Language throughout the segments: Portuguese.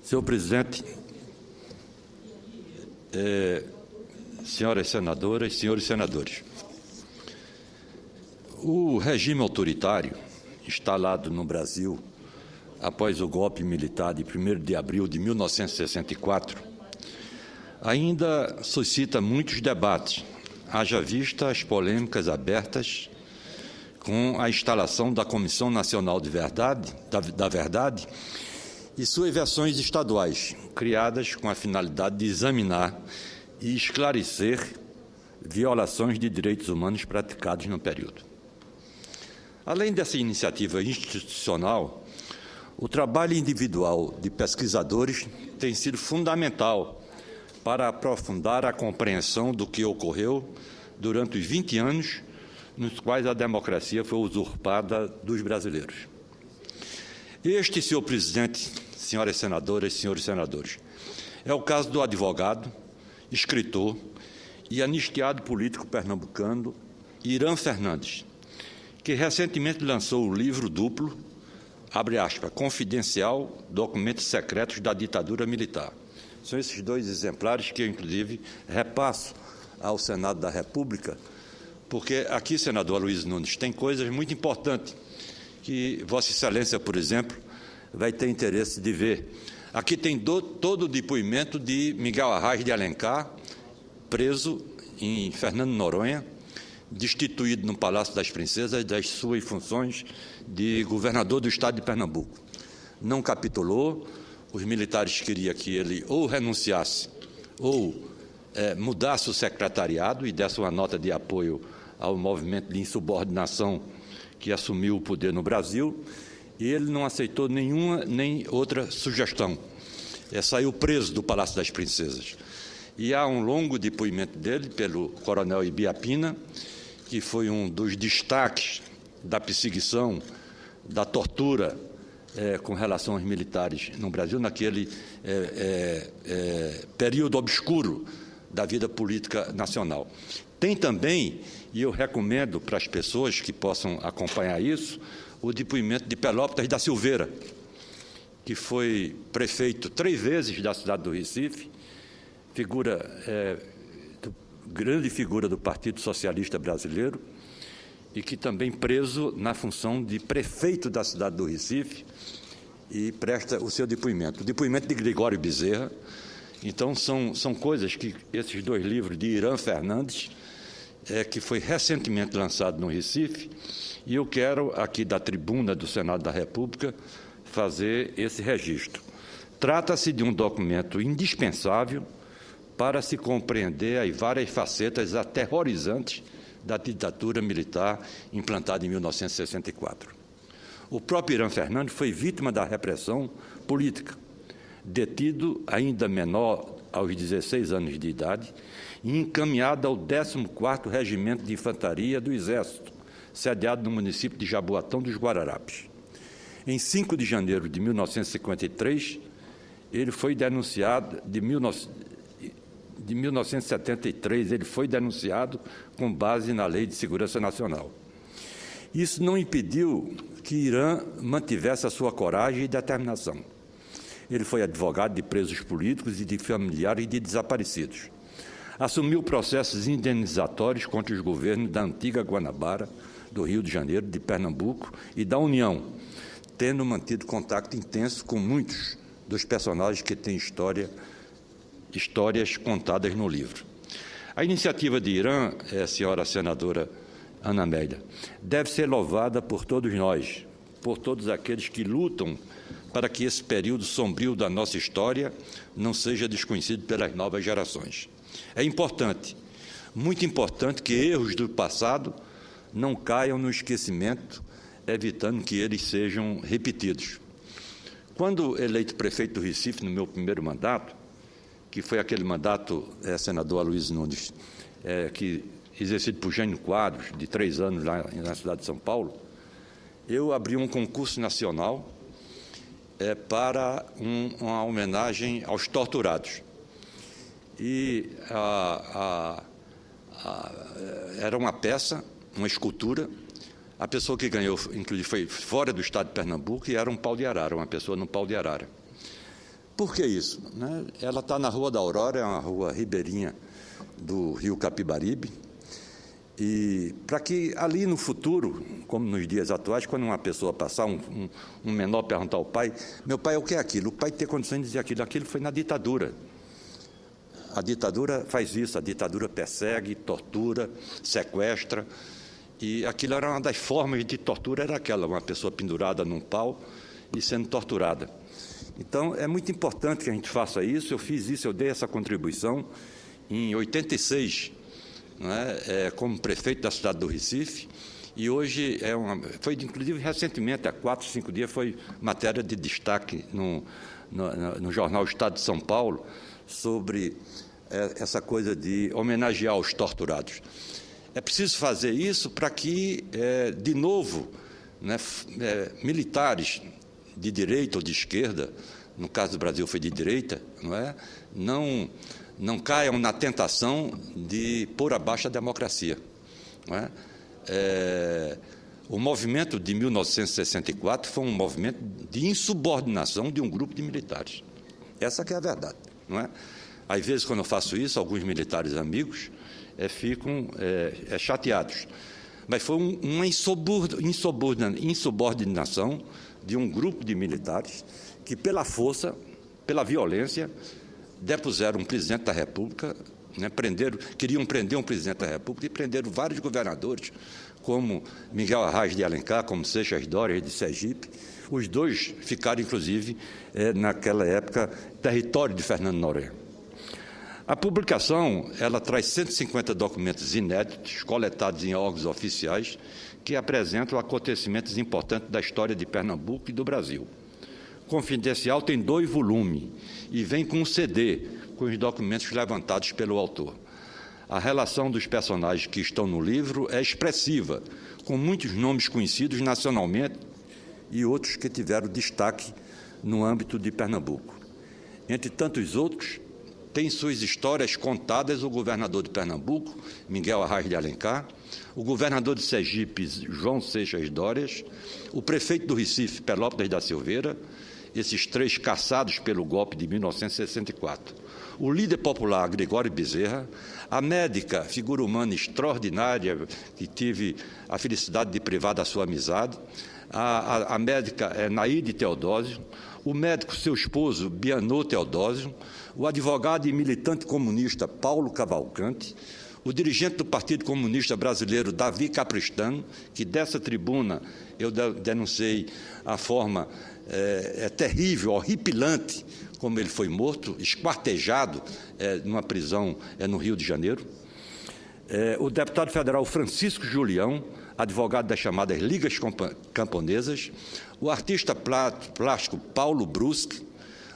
Senhor presidente, senhoras senadoras, senhores senadores, o regime autoritário instalado no Brasil após o golpe militar de 1º de abril de 1964 ainda suscita muitos debates, haja vista as polêmicas abertas com a instalação da Comissão Nacional de Verdade, da Verdade e suas versões estaduais, criadas com a finalidade de examinar e esclarecer violações de direitos humanos praticados no período. Além dessa iniciativa institucional, o trabalho individual de pesquisadores tem sido fundamental para aprofundar a compreensão do que ocorreu durante os 20 anos nos quais a democracia foi usurpada dos brasileiros. Este, senhor presidente, senhoras senadoras e senhores senadores, é o caso do advogado, escritor e anistiado político pernambucano Irã Fernandes, que recentemente lançou o livro duplo, abre aspas, Confidencial, Documentos Secretos da Ditadura Militar. São esses dois exemplares que eu, inclusive, repasso ao Senado da República, porque aqui, senador Aloysio Nunes, tem coisas muito importantes que Vossa Excelência, por exemplo, vai ter interesse de ver. Aqui tem todo o depoimento de Miguel Arraes de Alencar, preso em Fernando Noronha, destituído no Palácio das Princesas das suas funções de governador do estado de Pernambuco. Não capitulou, os militares queriam que ele ou renunciasse ou mudasse o secretariado e desse uma nota de apoio ao movimento de insubordinação que assumiu o poder no Brasil, e ele não aceitou nenhuma nem outra sugestão. Saiu preso do Palácio das Princesas. E há um longo depoimento dele pelo coronel Ibiapina, que foi um dos destaques da perseguição, da tortura com relação aos militares no Brasil, naquele período obscuro da vida política nacional. Tem também, e eu recomendo para as pessoas que possam acompanhar isso, o depoimento de Pelópidas da Silveira, que foi prefeito 3 vezes da cidade do Recife, grande figura do Partido Socialista Brasileiro, e que também preso na função de prefeito da cidade do Recife, e presta o seu depoimento. O depoimento de Gregório Bezerra. Então, são coisas que esses 2 livros de Irã Fernandes, que foi recentemente lançado no Recife, e eu quero, aqui da tribuna do Senado da República, fazer esse registro. Trata-se de um documento indispensável para se compreender as várias facetas aterrorizantes da ditadura militar implantada em 1964. O próprio Irã Fernandes foi vítima da repressão política, detido ainda menor aos 16 anos de idade e encaminhado ao 14º Regimento de Infantaria do Exército, sediado no município de Jaboatão dos Guararapes. Em 5 de janeiro de 1953, ele foi denunciado, de 1973, ele foi denunciado com base na Lei de Segurança Nacional. Isso não impediu que Irã mantivesse a sua coragem e determinação. Ele foi advogado de presos políticos e de familiares de desaparecidos. Assumiu processos indenizatórios contra os governos da antiga Guanabara, do Rio de Janeiro, de Pernambuco e da União, tendo mantido contato intenso com muitos dos personagens que têm histórias contadas no livro. A iniciativa de Irã, senhora senadora Ana Amélia, deve ser louvada por todos nós, por todos aqueles que lutam para que esse período sombrio da nossa história não seja desconhecido pelas novas gerações. É importante, muito importante, que erros do passado não caiam no esquecimento, evitando que eles sejam repetidos. Quando eleito prefeito do Recife, no meu primeiro mandato, que foi aquele mandato, senador Aloysio Nunes, que exercido por Jânio Quadros, de 3 anos lá na cidade de São Paulo, eu abri um concurso nacional para uma homenagem aos torturados. E era uma peça, uma escultura. A pessoa que ganhou, inclusive, foi fora do estado de Pernambuco e era um pau de arara, uma pessoa no pau de arara. Por que isso? Ela está na Rua da Aurora, é uma rua ribeirinha do rio Capibaribe, e para que ali no futuro, como nos dias atuais, quando uma pessoa passar, um menor perguntar ao pai, meu pai, o que é aquilo? O pai ter condições de dizer aquilo foi na ditadura. A ditadura faz isso, a ditadura persegue, tortura, sequestra, e aquilo era uma das formas de tortura, era aquela, uma pessoa pendurada num pau e sendo torturada. Então, é muito importante que a gente faça isso. Eu fiz isso, eu dei essa contribuição em 86, como prefeito da cidade do Recife, e hoje foi, inclusive, recentemente, há 4, 5 dias, foi matéria de destaque no jornal Estado de São Paulo, sobre essa coisa de homenagear os torturados. É preciso fazer isso para que, de novo, militares de direita ou de esquerda, no caso do Brasil foi de direita, não caiam na tentação de pôr abaixo a democracia. O movimento de 1964 foi um movimento de insubordinação de um grupo de militares. Essa que é a verdade. Às vezes, quando eu faço isso, alguns militares amigos ficam chateados. Mas foi uma insubordinação de um grupo de militares que, pela força, pela violência, depuseram um presidente da República, queriam prender um presidente da República e prenderam vários governadores, como Miguel Arraes de Alencar, como Seixas Dória de Sergipe. Os dois ficaram, inclusive, naquela época, território de Fernando Noronha. A publicação ela traz 150 documentos inéditos, coletados em órgãos oficiais, que apresentam acontecimentos importantes da história de Pernambuco e do Brasil. Confidencial tem 2 volumes e vem com um CD, com os documentos levantados pelo autor. A relação dos personagens que estão no livro é expressiva, com muitos nomes conhecidos nacionalmente e outros que tiveram destaque no âmbito de Pernambuco. Entre tantos outros, tem suas histórias contadas o governador de Pernambuco, Miguel Arraes de Alencar, o governador de Sergipe, João Seixas Dórias, o prefeito do Recife, Pelópidas da Silveira, esses 3 caçados pelo golpe de 1964, o líder popular Gregório Bezerra, a médica, figura humana extraordinária, que tive a felicidade de privar da sua amizade, a médica Naide Teodósio, o médico, seu esposo, Bianô Teodósio, o advogado e militante comunista Paulo Cavalcante, o dirigente do Partido Comunista Brasileiro, Davi Capristano, que dessa tribuna eu denunciei a forma terrível, horripilante, como ele foi morto, esquartejado numa prisão no Rio de Janeiro. O deputado federal Francisco Julião, advogado das chamadas Ligas Camponesas, o artista plástico Paulo Brusque,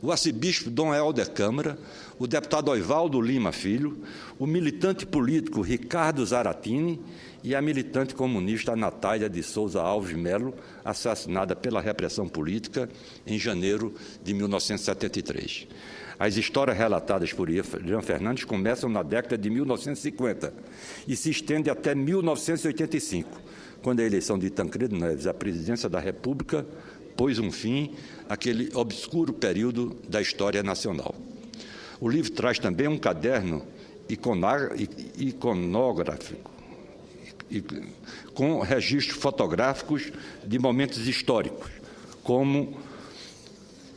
o arcebispo Dom Helder Câmara, o deputado Oswaldo Lima Filho, o militante político Ricardo Zaratini e a militante comunista Natália de Souza Alves Melo, assassinada pela repressão política em janeiro de 1973. As histórias relatadas por Jean Fernandes começam na década de 1950 e se estendem até 1985, quando a eleição de Tancredo Neves à presidência da República pôs um fim àquele obscuro período da história nacional. O livro traz também um caderno iconográfico, com registros fotográficos de momentos históricos, como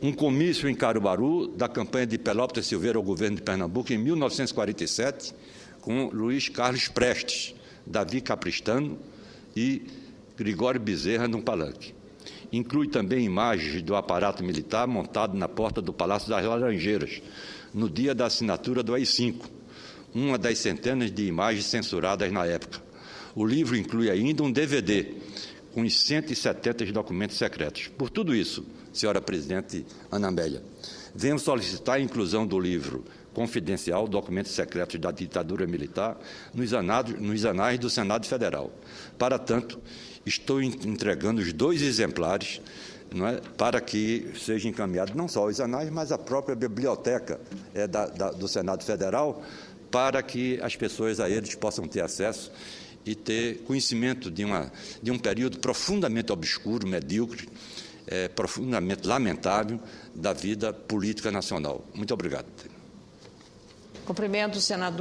um comício em Caruaru da campanha de Pelópidas Silveira ao governo de Pernambuco em 1947, com Luiz Carlos Prestes, Davi Capristano e Gregório Bezerra no palanque. Inclui também imagens do aparato militar montado na porta do Palácio das Laranjeiras, no dia da assinatura do AI-5, uma das centenas de imagens censuradas na época. O livro inclui ainda um DVD com os 170 documentos secretos. Por tudo isso, senhora presidente Ana Amélia, venho solicitar a inclusão do livro confidencial, documentos secretos da ditadura militar, nos anais do Senado Federal. Para tanto, estou entregando os 2 exemplares, para que seja encaminhado não só aos anais, mas à própria biblioteca do Senado Federal, para que as pessoas a eles possam ter acesso e ter conhecimento de um período profundamente obscuro, medíocre, profundamente lamentável da vida política nacional. Muito obrigado. Cumprimento o senador.